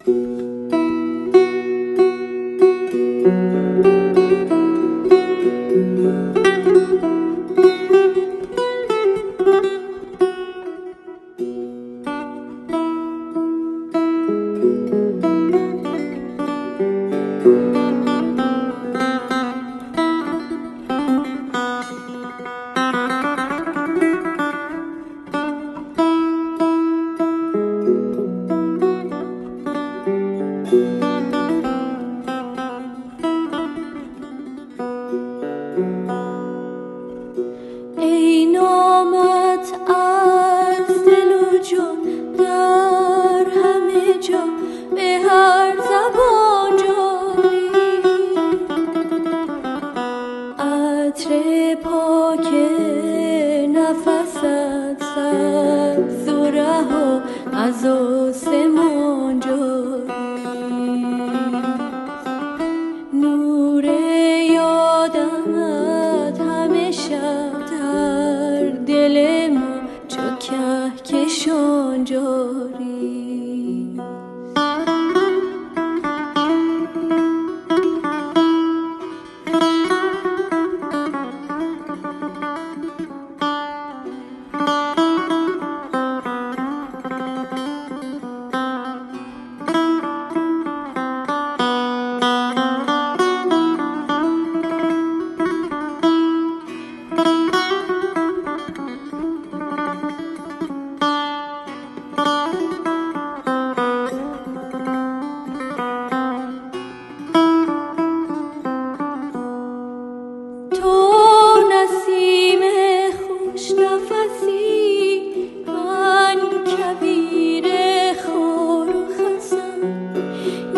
ای نامت از دل و جان در همه جا به هر زبان جاری، عطر پاک نفست سبز و رها از آسمان جاری، نور یادت همیشه در دل ما چو کهکشان جاری.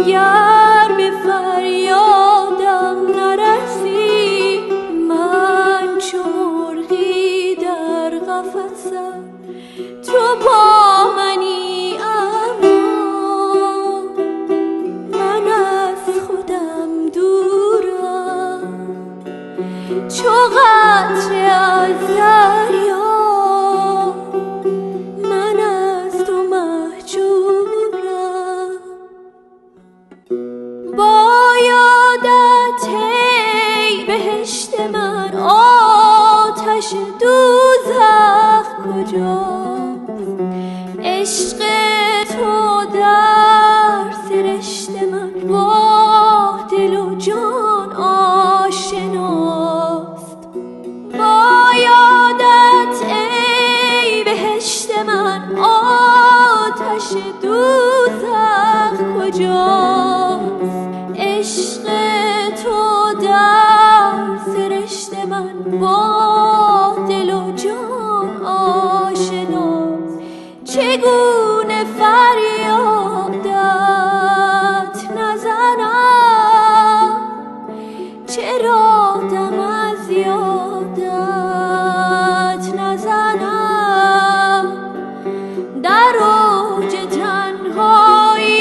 گر به فریادم نرسی من چو مرغی در قفسم، تو با منی اما من از خودم دورم، چو قطره از دریا من از تو محجورم. با یادت ای بهشت من آتش دوزخ کجاست، عشق تو در سرشت من با دل و جان آشناست. با یادت ای بهشت من آتش دوزخ کجاست، عشق تو در سرشت من با دل و جان آشناست. چگونه فریادت نزنم، چرا دم از یادت نزنم، در اوج تنهایی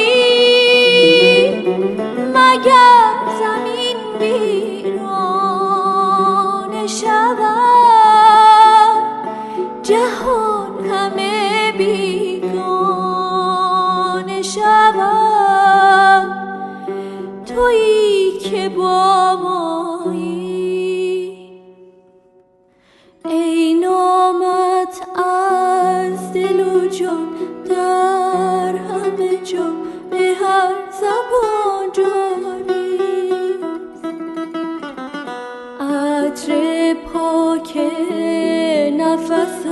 مگر زمین ویرانه شود، جهان همه بیگانه شود، تویی که با مایی. ای نامت از دل و جان در همه جا به هر زبان جاری، عطر پاک نفس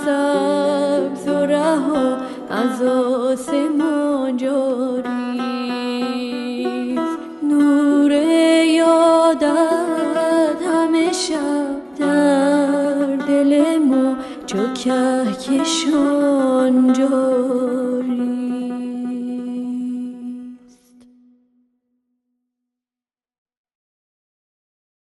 سبز و رها از آسمان جاری، نور یادت همیشه در دل ما چو کهکشان جاری.